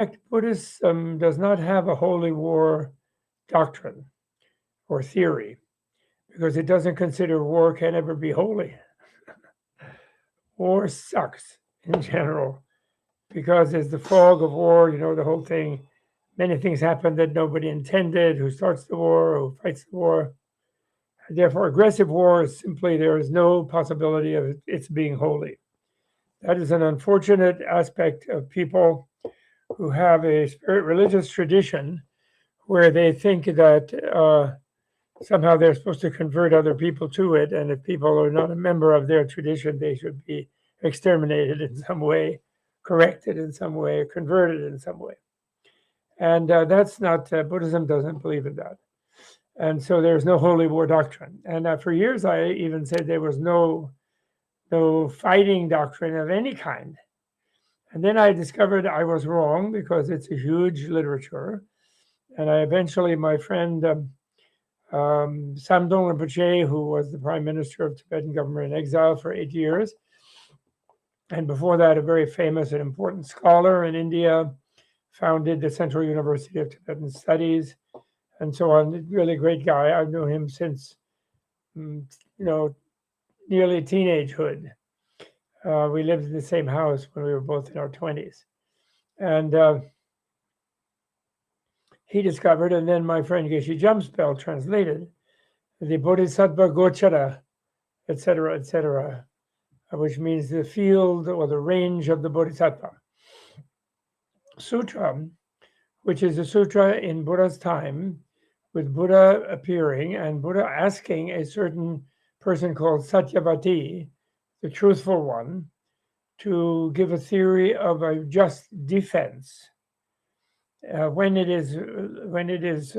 fact, Buddhism does not have a holy war doctrine or theory because it doesn't consider war can ever be holy. War sucks in general because there's the fog of war, the whole thing. Many things happen that nobody intended, who starts the war, who fights the war. Therefore, aggressive war is simply there is no possibility of its being holy. That is an unfortunate aspect of people who have a spirit religious tradition where they think that somehow they're supposed to convert other people to it, and if people are not a member of their tradition, they should be exterminated in some way, corrected in some way, converted in some way. And that's not, Buddhism doesn't believe in that. And so there's no holy war doctrine. And for years, I even said there was no fighting doctrine of any kind. And then I discovered I was wrong because it's a huge literature. And eventually, my friend Samdong Rinpoche, who was the prime minister of Tibetan government in exile for 8 years, and before that, a very famous and important scholar in India, founded the Central University of Tibetan Studies, and so on. Really great guy. I've known him since, nearly teenagehood. We lived in the same house when we were both in our 20s. And he discovered, and then my friend Geshe Jamspel translated, the Bodhisattva Gochara, etc., which means the field or the range of the Bodhisattva. Sutra, which is a sutra in Buddha's time, with Buddha appearing and Buddha asking a certain person called Satyavati, the truthful one, to give a theory of a just defense when it is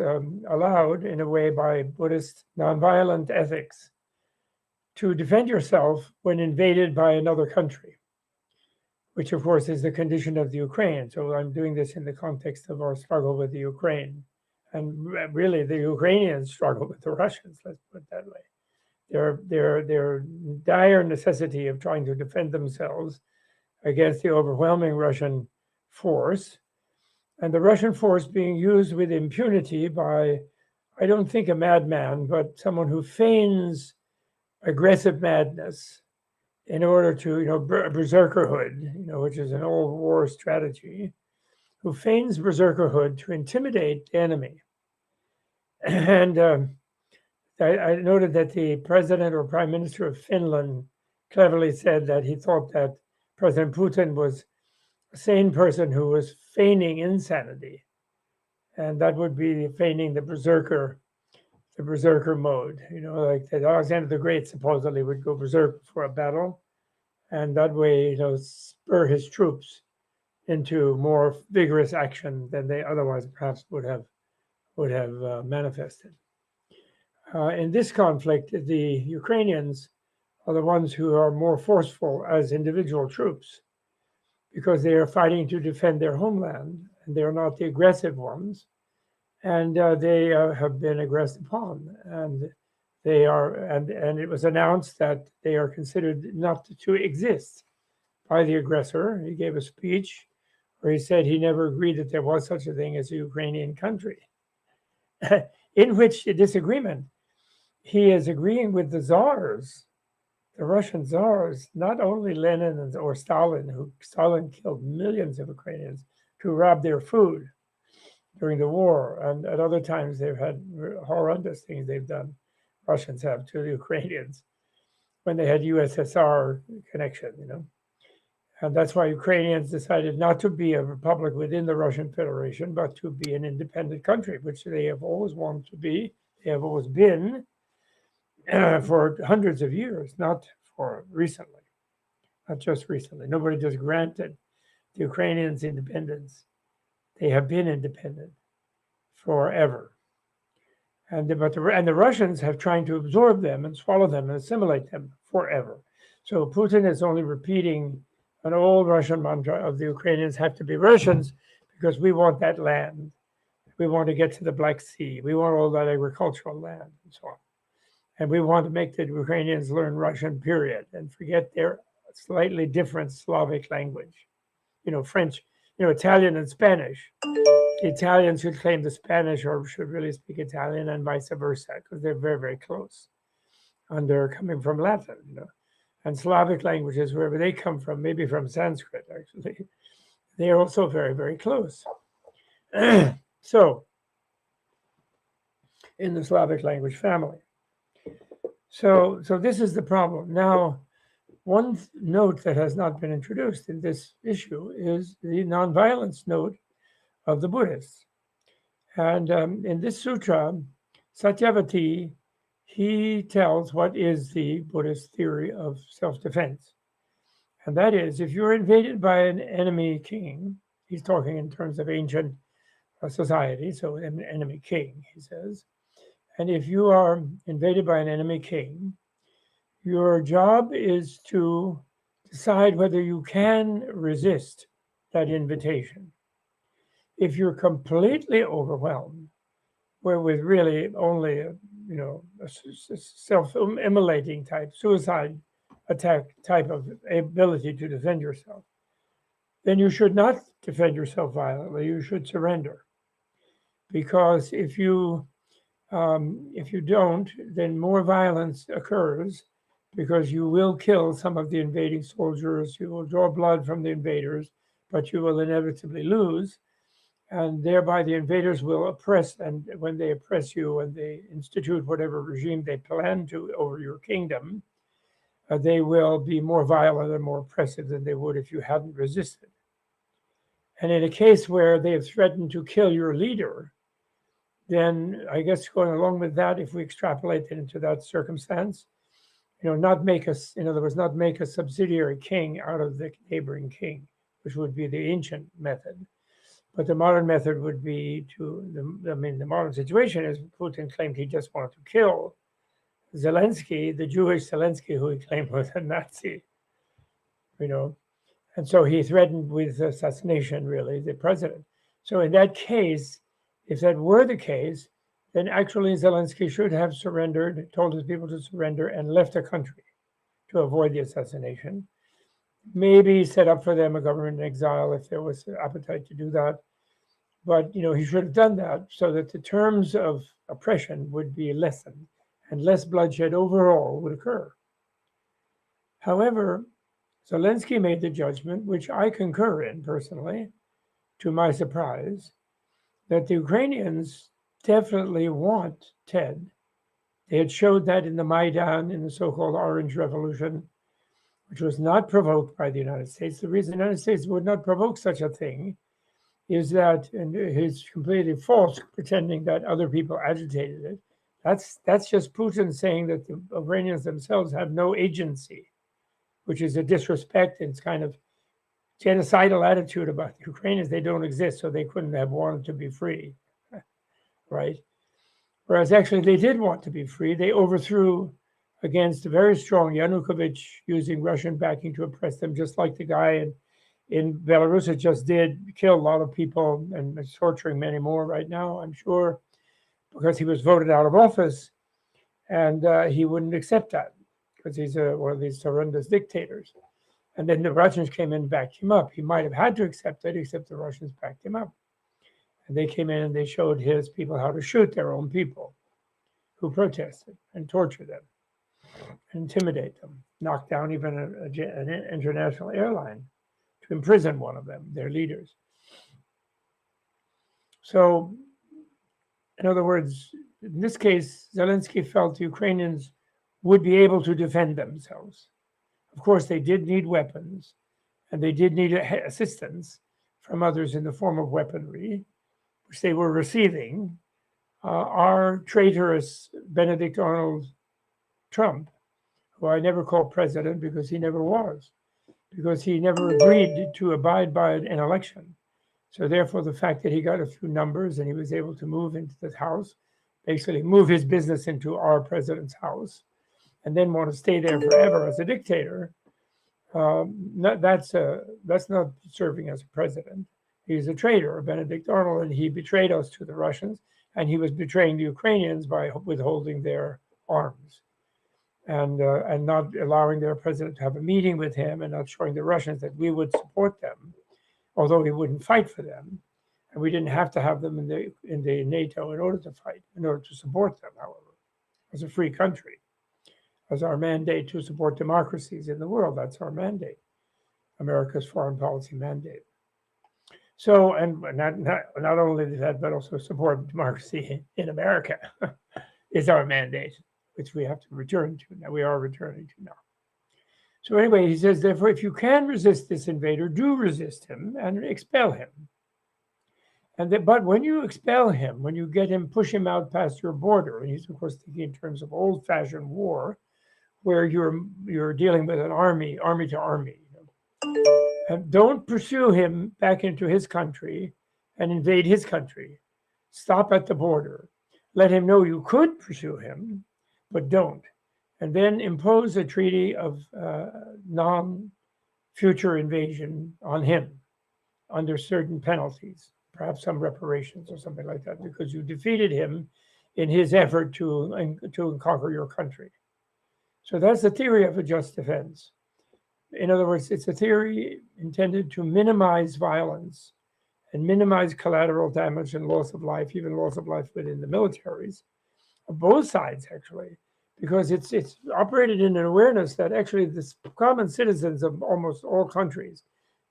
allowed in a way by Buddhist nonviolent ethics to defend yourself when invaded by another country, which of course is the condition of the Ukraine. So I'm doing this in the context of our struggle with the Ukraine. And really the Ukrainians struggle with the Russians, let's put it that way. Their dire necessity of trying to defend themselves against the overwhelming Russian force, and the Russian force being used with impunity by, I don't think a madman, but someone who feigns aggressive madness in order to, berserkerhood, which is an old war strategy, who feigns berserkerhood to intimidate the enemy. And I noted that the president or prime minister of Finland cleverly said that he thought that President Putin was a sane person who was feigning insanity. And that would be feigning the berserker mode, like that Alexander the Great supposedly would go berserk before a battle. And that way, spur his troops into more vigorous action than they otherwise perhaps would have manifested. In this conflict, the Ukrainians are the ones who are more forceful as individual troops because they are fighting to defend their homeland, and they're not the aggressive ones, and they have been aggressed upon, and they are, and it was announced that they are considered not to exist by the aggressor. He gave a speech where he said he never agreed that there was such a thing as a Ukrainian country, in which disagreement he is agreeing with the czars, the Russian czars, not only Lenin or Stalin, Stalin killed millions of Ukrainians to rob their food during the war, and at other times they've had horrendous things they've done, Russians have, to the Ukrainians when they had USSR connection, And that's why Ukrainians decided not to be a republic within the Russian Federation, but to be an independent country, which they have always wanted to be. They have always been for hundreds of years, not for recently, not just recently. Nobody just granted the Ukrainians independence. They have been independent forever. And the Russians have tried to absorb them and swallow them and assimilate them forever. So Putin is only repeating an old Russian mantra of the Ukrainians have to be Russians because we want that land. We want to get to the Black Sea. We want all that agricultural land and so on. And we want to make the Ukrainians learn Russian, period, and forget their slightly different Slavic language. French. Italian and Spanish. The Italians should claim the Spanish or should really speak Italian and vice versa, because they're very, very close. And they're coming from Latin, And Slavic languages, wherever they come from, maybe from Sanskrit, actually, they're also very, very close. So, in the Slavic language family. So this is the problem. Now, one note that has not been introduced in this issue is the nonviolence note of the Buddhists. And in this sutra, Satyavati, he tells what is the Buddhist theory of self-defense. And that is, if you're invaded by an enemy king, he's talking in terms of ancient society, so an enemy king, he says. And if you are invaded by an enemy king, your job is to decide whether you can resist that invitation. If you're completely overwhelmed, where with really only a self-immolating type, suicide attack type of ability to defend yourself, then you should not defend yourself violently. You should surrender, because if you don't, then more violence occurs, because you will kill some of the invading soldiers, you will draw blood from the invaders, but you will inevitably lose, and thereby the invaders will oppress, and when they oppress you and they institute whatever regime they plan to over your kingdom, they will be more violent and more oppressive than they would if you hadn't resisted. And in a case where they have threatened to kill your leader, then I guess going along with that, if we extrapolate it into that circumstance, not make a subsidiary king out of the neighboring king, which would be the ancient method. But the modern method would be the modern situation is Putin claimed he just wanted to kill Zelensky, the Jewish Zelensky, who he claimed was a Nazi, and so he threatened with assassination, really, the president. So in that case, if that were the case, then actually Zelensky should have surrendered, told his people to surrender, and left the country to avoid the assassination. Maybe set up for them a government in exile if there was an appetite to do that. But he should have done that so that the terms of oppression would be lessened and less bloodshed overall would occur. However, Zelensky made the judgment, which I concur in personally, to my surprise, that the Ukrainians definitely want TED. They had showed that in the Maidan, in the so-called Orange Revolution, which was not provoked by the United States. The reason the United States would not provoke such a thing is that, and it's completely false, pretending that other people agitated it. That's just Putin saying that the Ukrainians themselves have no agency, which is a disrespect and it's kind of genocidal attitude about the Ukrainians. They don't exist, so they couldn't have wanted to be free, right? Whereas actually they did want to be free. They overthrew against a very strong Yanukovych, using Russian backing to oppress them, just like the guy in Belarus that just did kill a lot of people and is torturing many more right now, I'm sure, because he was voted out of office, and he wouldn't accept that because he's one of these horrendous dictators. And then the Russians came in and backed him up. He might have had to accept it, except the Russians backed him up. And they came in and they showed his people how to shoot their own people who protested and torture them, intimidate them, knock down even an international airline, to imprison one of them, their leaders. So, in other words, in this case, Zelensky felt the Ukrainians would be able to defend themselves. Of course, they did need weapons, and they did need assistance from others in the form of weaponry, which they were receiving. Our traitorous Benedict Arnold Trump, who I never call president because he never was, because he never agreed to abide by an election. So therefore, the fact that he got a few numbers and he was able to move into the House, basically move his business into our president's house, and then want to stay there forever as a dictator, that's not serving as a president. He's a traitor, Benedict Arnold, and he betrayed us to the Russians, and he was betraying the Ukrainians by withholding their arms and not allowing their president to have a meeting with him, and not showing the Russians that we would support them, although he wouldn't fight for them. And we didn't have to have them in the NATO in order to fight, in order to support them, however, as a free country, as our mandate to support democracies in the world. That's our mandate, America's foreign policy mandate. So, and not only that, but also support democracy in America is our mandate, which we have to return to now. We are returning to now. So anyway, he says, therefore, if you can resist this invader, do resist him and expel him. But when you expel him, when you get him, push him out past your border, and he's of course thinking in terms of old-fashioned war, where you're dealing with an army to army. And don't pursue him back into his country and invade his country. Stop at the border. Let him know you could pursue him, but don't. And then impose a treaty of non-future invasion on him under certain penalties, perhaps some reparations or something like that, because you defeated him in his effort to conquer your country. So that's the theory of a just defense. In other words, it's a theory intended to minimize violence and minimize collateral damage and loss of life, even loss of life within the militaries, of both sides, actually, because it's operated in an awareness that actually the common citizens of almost all countries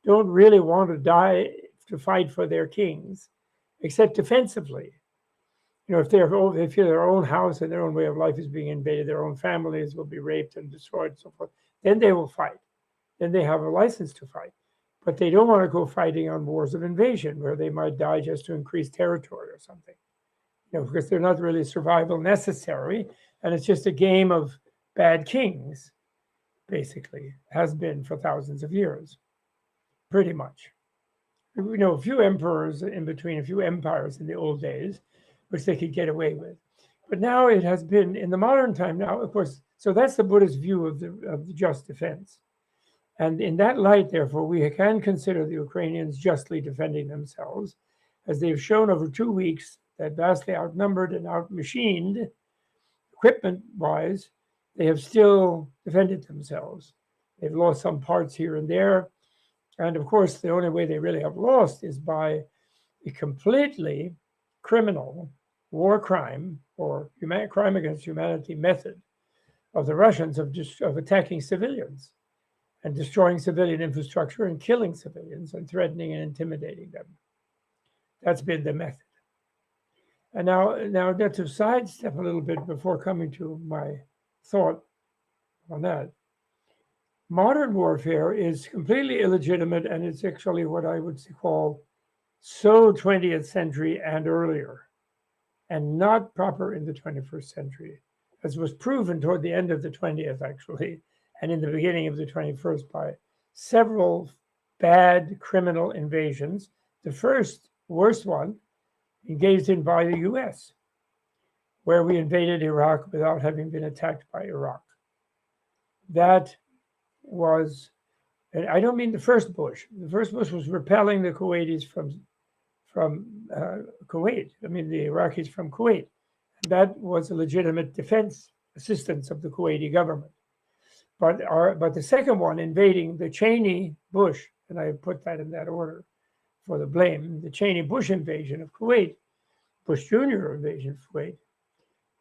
don't really want to die to fight for their kings, except defensively. If their own house and their own way of life is being invaded, their own families will be raped and destroyed and so forth, then they will fight. Then they have a license to fight. But they don't want to go fighting on wars of invasion where they might die just to increase territory or something. Because they're not really survival necessary, and it's just a game of bad kings, basically, has been for thousands of years, pretty much. A few emperors in between, a few empires in the old days, which they could get away with. But now it has been, in the modern time now, of course, so that's the Buddhist view of the just defense. And in that light, therefore, we can consider the Ukrainians justly defending themselves, as they've shown over 2 weeks that vastly outnumbered and outmachined, equipment-wise, they have still defended themselves. They've lost some parts here and there. And of course, the only way they really have lost is by a completely criminal war crime or crime against humanity method of the Russians of attacking civilians and destroying civilian infrastructure and killing civilians and threatening and intimidating them. That's been the method. And now to sidestep a little bit before coming to my thought on that. Modern warfare is completely illegitimate, and it's actually what I would call so 20th century and earlier, and not proper in the 21st century, as was proven toward the end of the 20th, actually, and in the beginning of the 21st by several bad criminal invasions. The first, worst one, engaged in by the US, where we invaded Iraq without having been attacked by Iraq. That was, and I don't mean the first Bush. The first Bush was repelling the Kuwaitis from Kuwait. I mean the Iraqis from Kuwait. And that was a legitimate defense assistance of the Kuwaiti government. But the second one, invading the Cheney Bush, and I put that in that order for the blame, the Cheney Bush invasion of Kuwait, Bush Jr. invasion of Kuwait,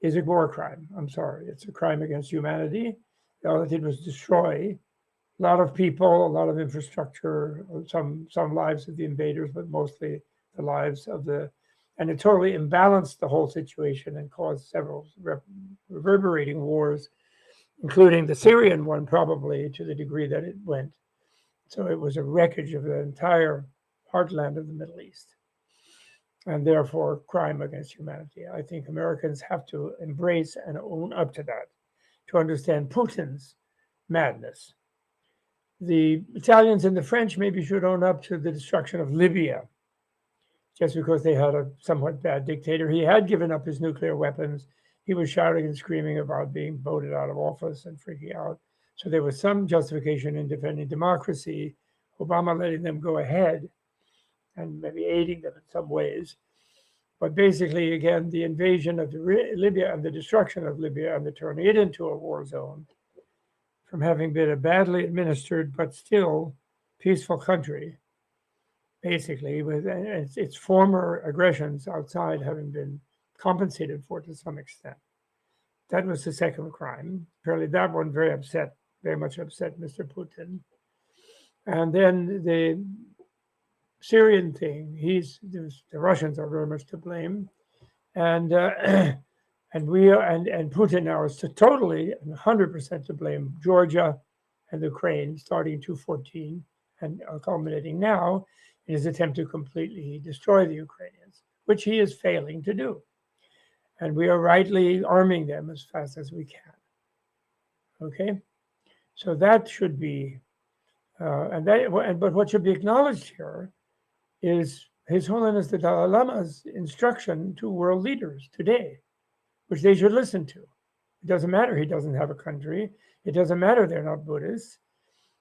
is a war crime. I'm sorry, it's a crime against humanity. All it did was destroy a lot of people, a lot of infrastructure, some lives of the invaders, but mostly the lives of and it totally imbalanced the whole situation and caused several reverberating wars, including the Syrian one, probably to the degree that it went. So it was a wreckage of the entire heartland of the Middle East, and therefore crime against humanity. I think Americans have to embrace and own up to that, to understand Putin's madness. The Italians and the French maybe should own up to the destruction of Libya, just because they had a somewhat bad dictator. He had given up his nuclear weapons. He was shouting and screaming about being voted out of office and freaking out. So there was some justification in defending democracy, Obama letting them go ahead and maybe aiding them in some ways. But basically, again, the invasion of Libya and the destruction of Libya and the turning it into a war zone from having been a badly administered but still peaceful country basically, with its former aggressions outside having been compensated for to some extent. That was the second crime. Apparently, that one very much upset Mr. Putin. And then the Syrian thing, the Russians are very much to blame, and and Putin now is totally and 100% to blame. Georgia and Ukraine, starting 2014 and culminating now in his attempt to completely destroy the Ukrainians, which he is failing to do. And we are rightly arming them as fast as we can. Okay, so that should be, but what should be acknowledged here is His Holiness the Dalai Lama's instruction to world leaders today, which they should listen to. It doesn't matter he doesn't have a country. It doesn't matter they're not Buddhists.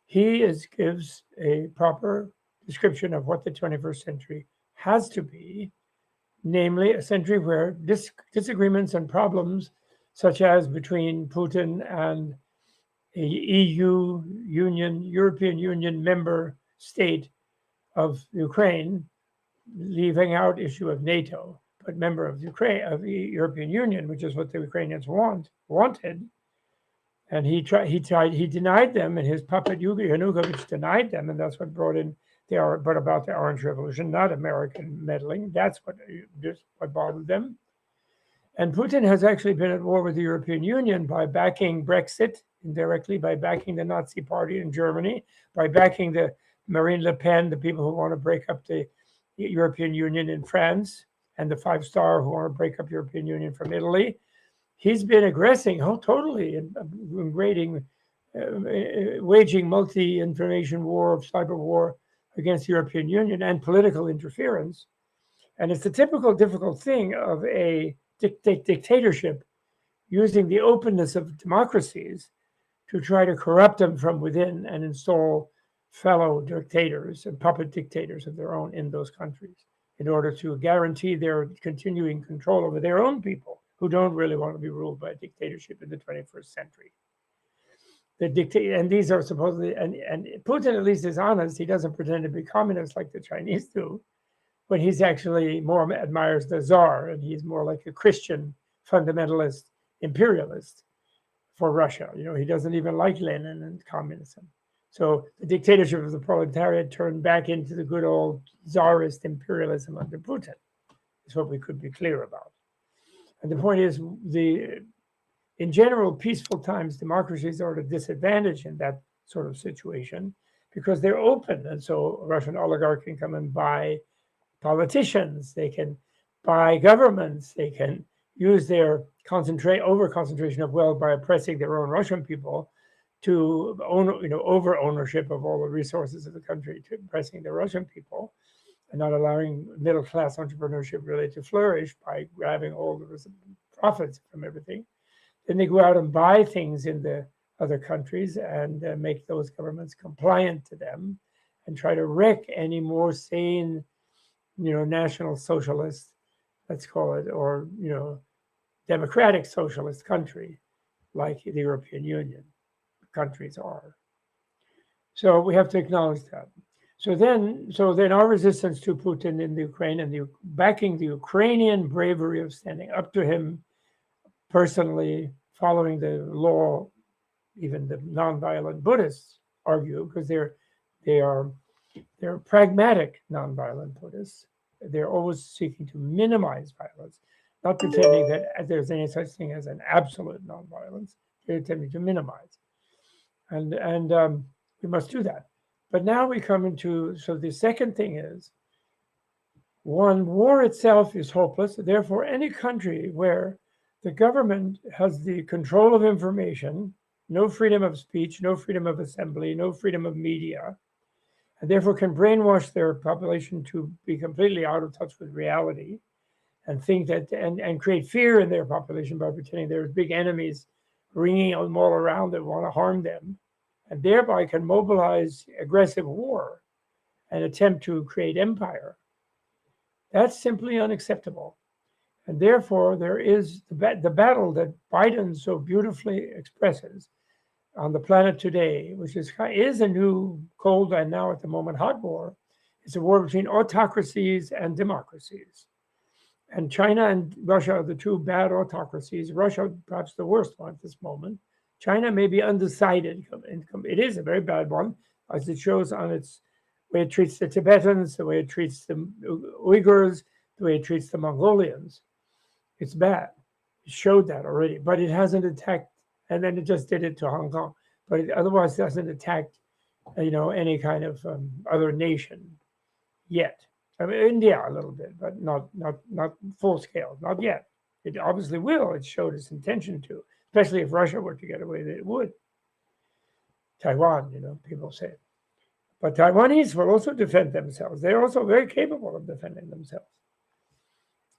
He gives a proper description of what the 21st century has to be, namely a century where disagreements and problems, such as between Putin and a European Union member state of Ukraine, leaving out issue of NATO, but member of Ukraine, of the European Union, which is what the Ukrainians wanted. And he denied them, and his puppet Yanukovych denied them, and that's what brought in about the Orange Revolution, not American meddling. That's what bothered them. And Putin has actually been at war with the European Union by backing Brexit indirectly, by backing the Nazi Party in Germany, by backing the Marine Le Pen, the people who want to break up the European Union in France, and the Five Star who want to break up the European Union from Italy. He's been aggressing totally, waging multi-information war, cyber war against the European Union and political interference. And it's the typical difficult thing of a dictatorship using the openness of democracies to try to corrupt them from within and install fellow dictators and puppet dictators of their own in those countries in order to guarantee their continuing control over their own people who don't really want to be ruled by a dictatorship in the 21st century. And these are supposedly, and Putin at least is honest. He doesn't pretend to be communist like the Chinese do, but he's actually more admires the Tsar, and he's more like a Christian fundamentalist imperialist for Russia. He doesn't even like Lenin and communism. So the dictatorship of the proletariat turned back into the good old Tsarist imperialism under Putin, is what we could be clear about. And the point is, in general, peaceful times, democracies are at a disadvantage in that sort of situation because they're open. And so Russian oligarchs can come and buy politicians, they can buy governments, they can use their over-concentration of wealth by oppressing their own Russian people to over ownership of all the resources of the country, to oppressing the Russian people and not allowing middle-class entrepreneurship really to flourish by grabbing all the profits from everything. Then they go out and buy things in the other countries and make those governments compliant to them and try to wreck any more sane, national socialist, let's call it, or, democratic socialist country like the European Union countries are. So we have to acknowledge that. So then our resistance to Putin in the Ukraine and backing the Ukrainian bravery of standing up to him personally, following the law, even the nonviolent Buddhists argue, because they're pragmatic nonviolent Buddhists. They're always seeking to minimize violence, not pretending that there's any such thing as an absolute nonviolence. They're attempting to minimize, and we must do that. But now we come into, so the second thing is, one, war itself is hopeless. Therefore, any country where the government has the control of information, no freedom of speech, no freedom of assembly, no freedom of media, and therefore can brainwash their population to be completely out of touch with reality and think that, and create fear in their population by pretending there's big enemies ringing them all around that want to harm them, and thereby can mobilize aggressive war and attempt to create empire. That's simply unacceptable. And therefore, there is the battle that Biden so beautifully expresses on the planet today, which is a new cold and now at the moment hot war, It's a war between autocracies and democracies. And China and Russia are the two bad autocracies. Russia, perhaps the worst one at this moment. China may be undecided. It is a very bad one, as it shows on its way it treats the Tibetans, the way it treats the Uyghurs, the way it treats the Mongolians. It's bad. It showed that already, but it hasn't attacked, and then it just did it to Hong Kong. But it otherwise doesn't attack, any kind of other nation yet. I mean, India a little bit, but not full scale, not yet. It obviously will. It showed its intention to, especially if Russia were to get away, that it would. Taiwan, people say. But Taiwanese will also defend themselves. They're also very capable of defending themselves.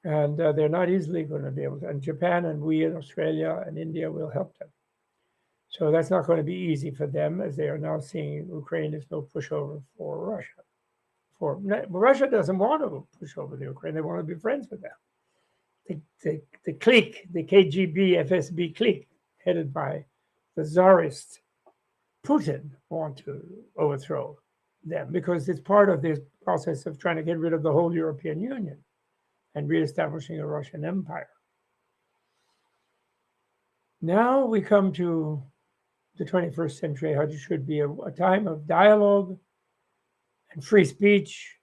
And they're not easily going to be able to. And Japan and we in Australia and India will help them. So that's not going to be easy for them, as they are now seeing Ukraine as no pushover for Russia. Russia doesn't want to push over the Ukraine. They want to be friends with them. The clique, the KGB, FSB clique, headed by the Tsarist Putin, want to overthrow them because it's part of this process of trying to get rid of the whole European Union and reestablishing a Russian empire. Now we come to the 21st century, how it should be a time of dialogue and free speech,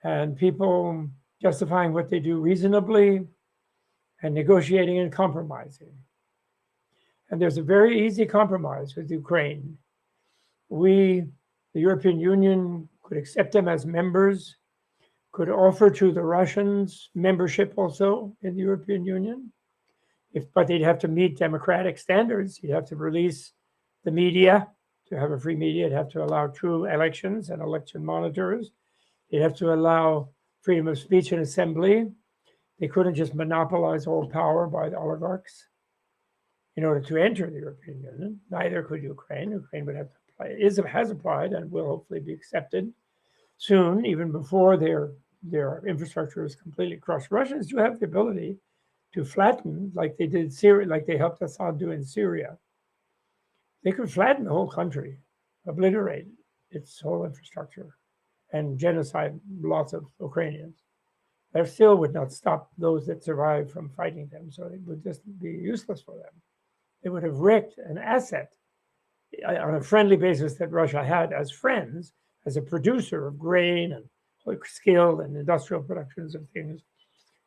and people justifying what they do reasonably, and negotiating and compromising. And there's a very easy compromise with Ukraine. We, the European Union, could accept them as members, could offer to the Russians membership also in the European Union, but they'd have to meet democratic standards. You'd have to release the media. To have a free media, it'd have to allow true elections and election monitors. They'd have to allow freedom of speech and assembly. They couldn't just monopolize all power by the oligarchs in order to enter the European Union. Neither could Ukraine. Ukraine would have to apply, has applied, and will hopefully be accepted soon, even before their infrastructure is completely crushed. Russians do have the ability to flatten, like they did Syria, like they helped Assad do in Syria. They could flatten the whole country, obliterate its whole infrastructure, and genocide lots of Ukrainians. That still would not stop those that survived from fighting them, so it would just be useless for them. They would have wrecked an asset on a friendly basis that Russia had as friends, as a producer of grain and skilled and industrial productions of things.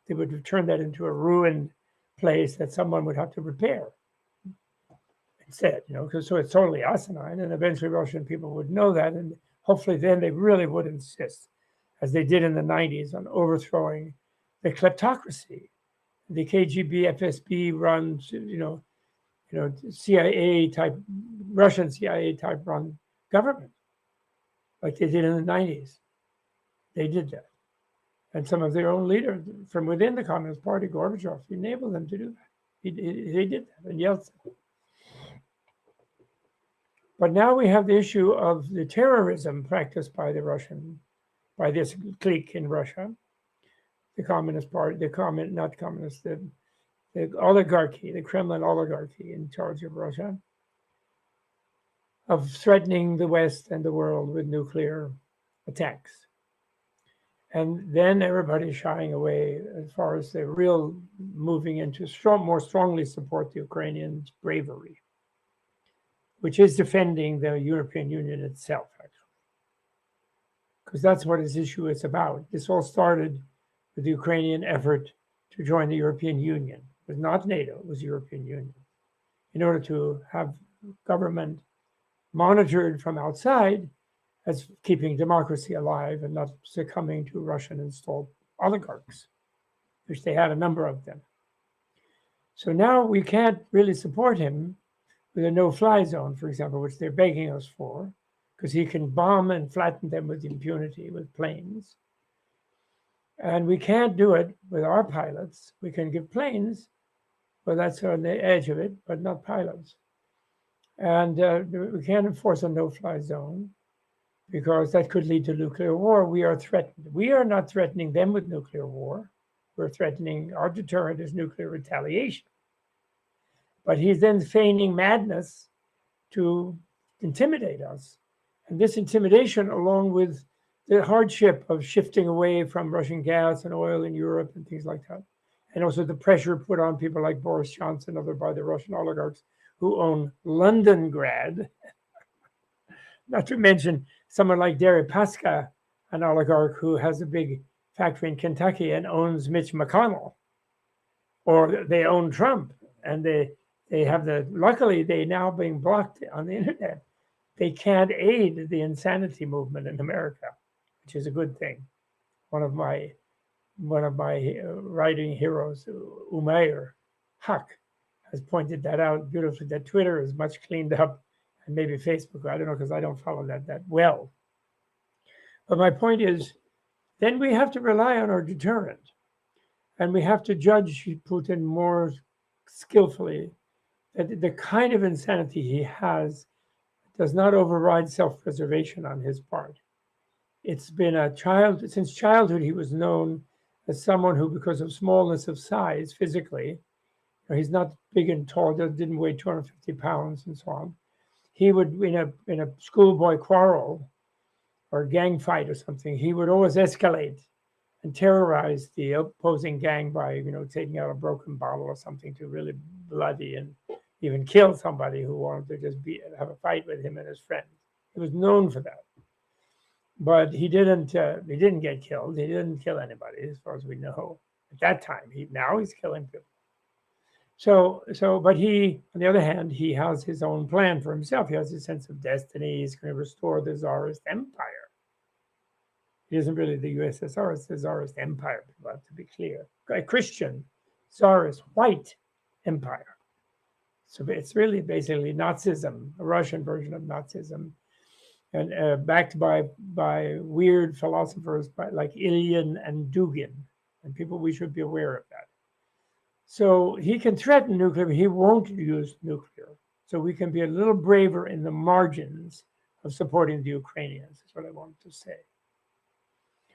They would have turned that into a ruined place that someone would have to repair. Instead, because so it's totally asinine, and eventually Russian people would know that, and hopefully then they really would insist, as they did in the 90s, on overthrowing the kleptocracy, the KGB, FSB runs, CIA type, Russian CIA type run government, like they did in the 90s. They did that, and some of their own leaders from within the Communist Party, Gorbachev, enabled them to do that. They did that, and Yeltsin. But now we have the issue of the terrorism practiced by this clique in Russia, the Communist Party, the oligarchy, the Kremlin oligarchy in charge of Russia, of threatening the West and the world with nuclear attacks. And then everybody's shying away as far as the real moving into more strongly support the Ukrainians' bravery, which is defending the European Union itself, actually. Because that's what this issue is about. This all started with the Ukrainian effort to join the European Union. It was not NATO, it was the European Union. In order to have government monitored from outside as keeping democracy alive and not succumbing to Russian installed oligarchs, which they had a number of them. So now we can't really support him with a no-fly zone, for example, which they're begging us for, because he can bomb and flatten them with impunity with planes. And we can't do it with our pilots. We can give planes, but that's on the edge of it, but not pilots. And we can't enforce a no-fly zone because that could lead to nuclear war. We are threatened. We are not threatening them with nuclear war. We're threatening, our deterrent is nuclear retaliation. But he's then feigning madness to intimidate us. And this intimidation, along with the hardship of shifting away from Russian gas and oil in Europe and things like that. And also the pressure put on people like Boris Johnson, other by the Russian oligarchs who own Londongrad, not to mention someone like Deripaska, an oligarch who has a big factory in Kentucky and owns Mitch McConnell, or they own Trump, and they have luckily they now being blocked on the internet. They can't aid the insanity movement in America, which is a good thing. One of my writing heroes, Umair Haq, has pointed that out beautifully, that Twitter is much cleaned up, and maybe Facebook, I don't know, because I don't follow that well. But my point is, then we have to rely on our deterrent, and we have to judge Putin more skillfully, that the kind of insanity he has does not override self-preservation on his part. It's been since childhood, he was known as someone who, because of smallness of size physically, he's not big and tall, didn't weigh 250 pounds and so on. He would, in a schoolboy quarrel or gang fight or something, he would always escalate and terrorize the opposing gang by, taking out a broken bottle or something to really bloody and even kill somebody who wanted to just have a fight with him and his friends. He was known for that. But he didn't get killed. He didn't kill anybody, as far as we know. At that time, now he's killing people. But he, on the other hand, he has his own plan for himself. He has his sense of destiny. He's going to restore the Tsarist Empire. It isn't really the USSR, it's the Tsarist Empire, to be clear. A Christian Tsarist white empire. So it's really basically Nazism, a Russian version of Nazism, and backed by weird philosophers like Ilyin and Dugin, and people, we should be aware of that. So he can threaten nuclear, but he won't use nuclear. So we can be a little braver in the margins of supporting the Ukrainians, is what I wanted to say.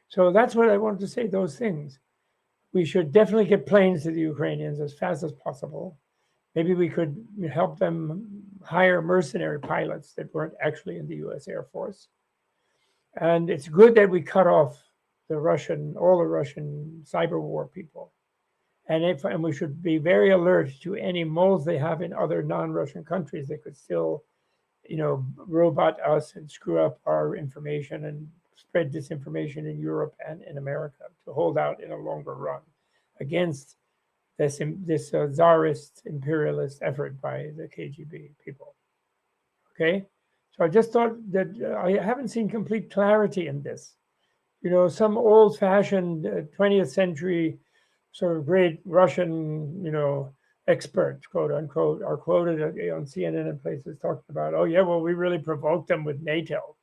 So that's what I wanted to say, those things. We should definitely get planes to the Ukrainians as fast as possible. Maybe we could help them hire mercenary pilots that weren't actually in the US Air Force. And it's good that we cut off all the Russian cyber war people. And we should be very alert to any moles they have in other non-Russian countries that could still, robot us and screw up our information and spread disinformation in Europe and in America, to hold out in a longer run against this Tsarist imperialist effort by the KGB people. Okay, so I just thought that I haven't seen complete clarity in this. Some old-fashioned 20th century sort of great Russian, experts, quote unquote, are quoted on CNN and places talking about, oh yeah, well, we really provoked them with NATO.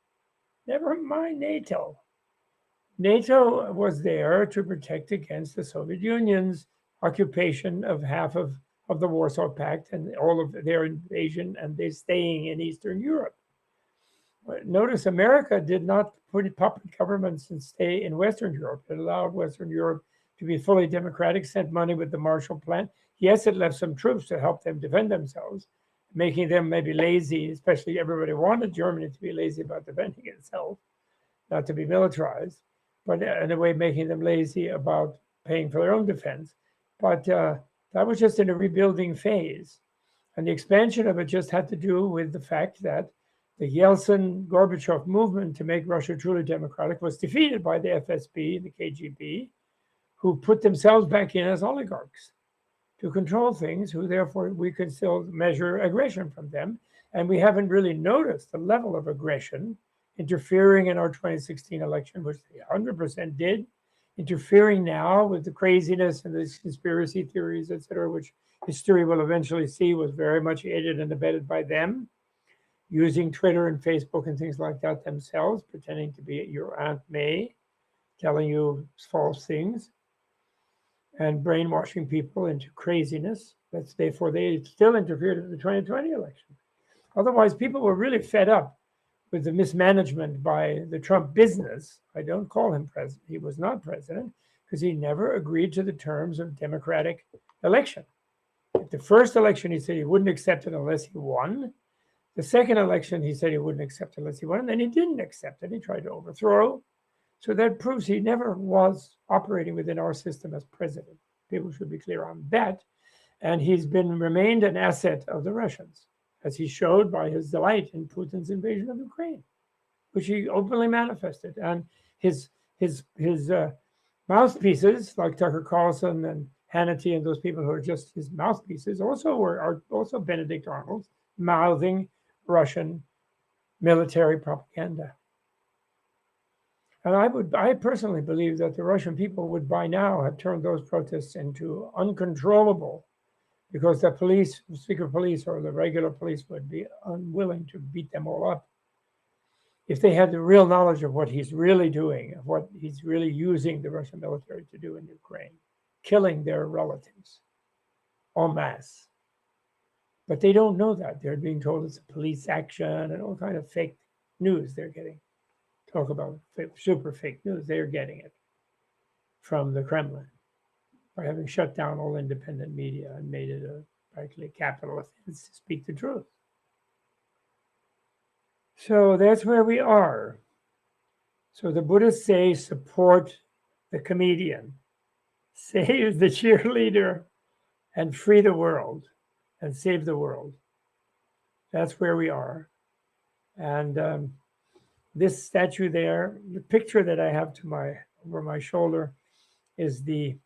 Never mind NATO. NATO was there to protect against the Soviet Union's occupation of half of the Warsaw Pact and all of their invasion and their staying in Eastern Europe. Notice America did not put puppet governments and stay in Western Europe. It allowed Western Europe to be fully democratic, sent money with the Marshall Plan. Yes, it left some troops to help them defend themselves, making them maybe lazy, especially everybody wanted Germany to be lazy about defending itself, not to be militarized, but in a way making them lazy about paying for their own defense. But that was just in a rebuilding phase. And the expansion of it just had to do with the fact that the Yeltsin-Gorbachev movement to make Russia truly democratic was defeated by the FSB, the KGB, who put themselves back in as oligarchs to control things, who therefore we could still measure aggression from them. And we haven't really noticed the level of aggression interfering in our 2016 election, which they 100% did, interfering now with the craziness and the conspiracy theories, etc., which history will eventually see was very much aided and abetted by them, using Twitter and Facebook and things like that themselves, pretending to be your Aunt May, telling you false things, and brainwashing people into craziness. Therefore, they still interfered in the 2020 election. Otherwise, people were really fed up with the mismanagement by the Trump business. I don't call him president. He was not president because he never agreed to the terms of democratic election. At the first election, he said he wouldn't accept it unless he won. The second election, he said he wouldn't accept it unless he won, and then he didn't accept it. He tried to overthrow So that proves he never was operating within our system as president. People should be clear on that. And he's remained an asset of the Russians, as he showed by his delight in Putin's invasion of Ukraine, which he openly manifested. And his mouthpieces, like Tucker Carlson and Hannity and those people who are just his mouthpieces, are also Benedict Arnold's mouthing Russian military propaganda. And I personally believe that the Russian people would by now have turned those protests into uncontrollable, because the police, secret police or the regular police, would be unwilling to beat them all up if they had the real knowledge of what he's really doing, of what he's really using the Russian military to do in Ukraine, killing their relatives en masse. But they don't know that. They're being told it's a police action and all kind of fake news they're getting. Talk about super fake news. They're getting it from the Kremlin by having shut down all independent media and made it practically capitalist to speak the truth. So that's where we are. So the Buddhists say support the comedian, save the cheerleader, and free the world and save the world. That's where we are. And this statue there, the picture that I have over my shoulder, is the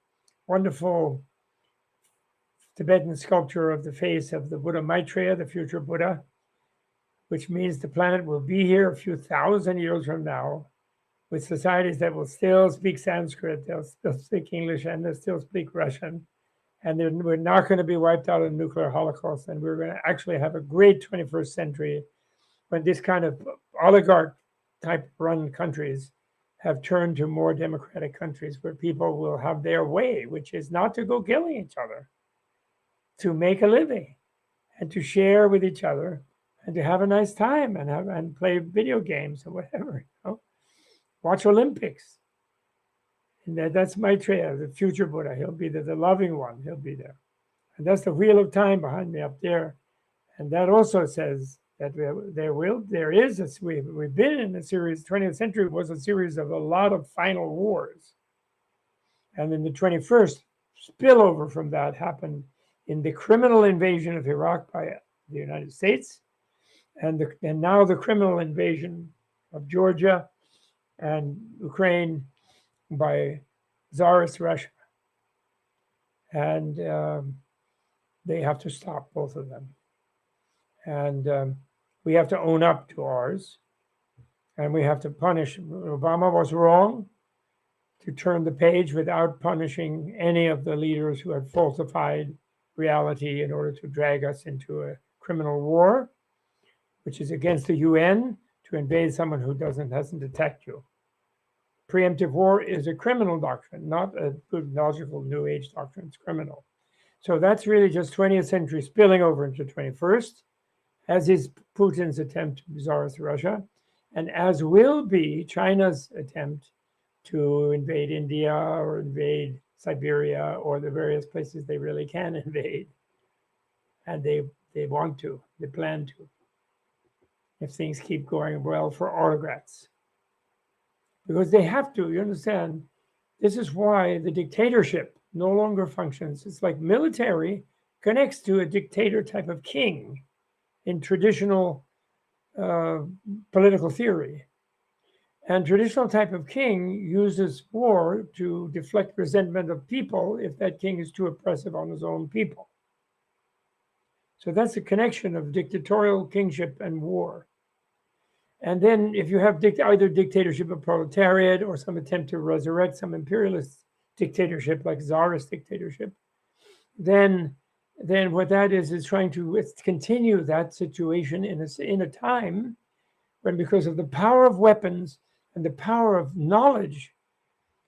wonderful Tibetan sculpture of the face of the Buddha Maitreya, the future Buddha, which means the planet will be here a few thousand years from now with societies that will still speak Sanskrit, they'll still speak English, and they'll still speak Russian. And we're not going to be wiped out in a nuclear holocaust. And we're going to actually have a great 21st century when this kind of oligarch type run countries have turned to more democratic countries where people will have their way, which is not to go killing each other, to make a living and to share with each other and to have a nice time and play video games or whatever, watch Olympics. And that's Maitreya, the future Buddha. He'll be the loving one. He'll be there. And that's the wheel of time behind me up there. And that also says that we've been in a series, 20th century was a series of a lot of final wars. And in the 21st, spillover from that happened in the criminal invasion of Iraq by the United States, and now the criminal invasion of Georgia and Ukraine by Tsarist Russia. And they have to stop both of them. And we have to own up to ours, and we have to punish. Obama was wrong to turn the page without punishing any of the leaders who had falsified reality in order to drag us into a criminal war, which is against the UN to invade someone who hasn't attacked you. Preemptive war is a criminal doctrine, not a good logical New Age doctrine. It's criminal. So that's really just 20th century spilling over into 21st, as is Putin's attempt to Tsarist Russia, and as will be China's attempt to invade India or invade Siberia or the various places they really can invade. And they want to, they plan to, if things keep going well for autocrats. Because they have to, you understand, this is why the dictatorship no longer functions. It's like military connects to a dictator type of king in traditional political theory. And traditional type of king uses war to deflect resentment of people if that king is too oppressive on his own people. So that's a connection of dictatorial kingship and war. And then if you have either dictatorship of proletariat or some attempt to resurrect some imperialist dictatorship like Tsarist dictatorship, then what that is trying to continue that situation in a time when, because of the power of weapons and the power of knowledge,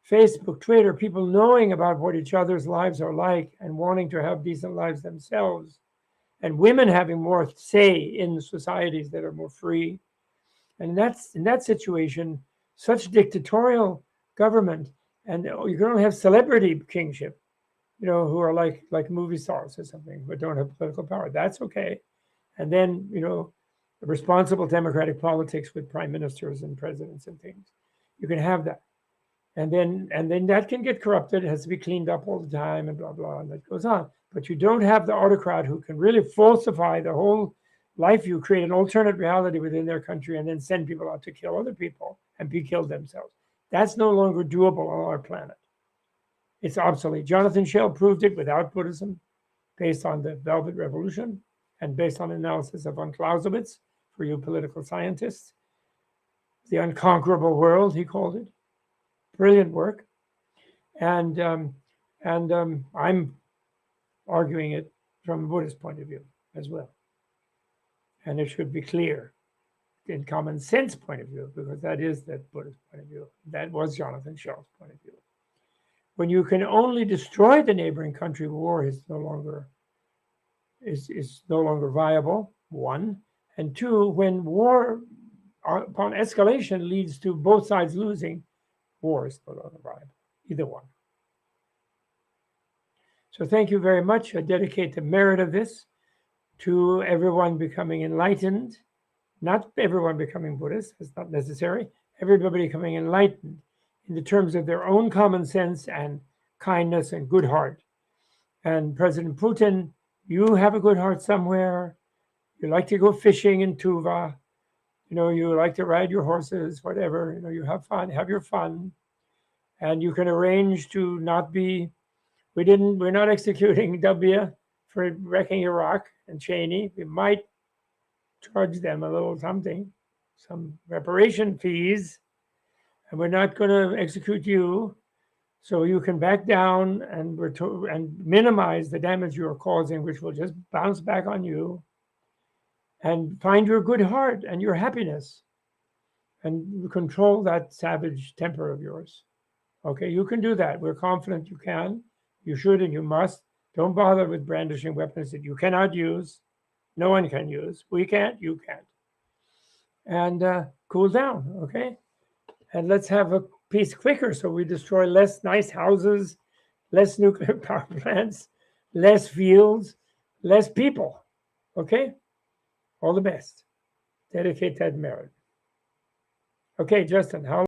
Facebook, Twitter, people knowing about what each other's lives are like and wanting to have decent lives themselves, and women having more say in societies that are more free. And that's in that situation, such dictatorial government, and you can only have celebrity kingship, who are like movie stars or something, but don't have political power. That's okay. And then, responsible democratic politics with prime ministers and presidents and things. You can have that. And then that can get corrupted. It has to be cleaned up all the time and blah, blah, and that goes on. But you don't have the autocrat who can really falsify the whole life. You create an alternate reality within their country and then send people out to kill other people and be killed themselves. That's no longer doable on our planet. It's obsolete. Jonathan Shell proved it without Buddhism, based on the Velvet Revolution and based on analysis of von Clausewitz, for you political scientists. The Unconquerable World, he called it. Brilliant work. And I'm arguing it from a Buddhist point of view as well. And it should be clear in common sense point of view, because that is that Buddhist point of view. That was Jonathan Shell's point of view. When you can only destroy the neighboring country, war is no longer viable, one. And two, when war upon escalation leads to both sides losing, war is no longer viable, either one. So thank you very much. I dedicate the merit of this to everyone becoming enlightened. Not everyone becoming Buddhist, it's not necessary. Everybody becoming enlightened in the terms of their own common sense and kindness and good heart. And President Putin, you have a good heart somewhere. You like to go fishing in Tuva. You like to ride your horses, whatever. You have fun, have your fun. And you can arrange to not be, we're not executing W for wrecking Iraq and Cheney. We might charge them a little something, some reparation fees, and we're not going to execute you, so you can back down and minimize the damage you are causing, which will just bounce back on you, and find your good heart and your happiness and control that savage temper of yours. Okay, you can do that. We're confident you can, you should, and you must. Don't bother with brandishing weapons that you cannot use. No one can use. We can't, you can't. And cool down, okay? And let's have a peace quicker, so we destroy less nice houses, less nuclear power plants, less fields, less people, okay? All the best. Dedicate that merit. Okay, Justin, how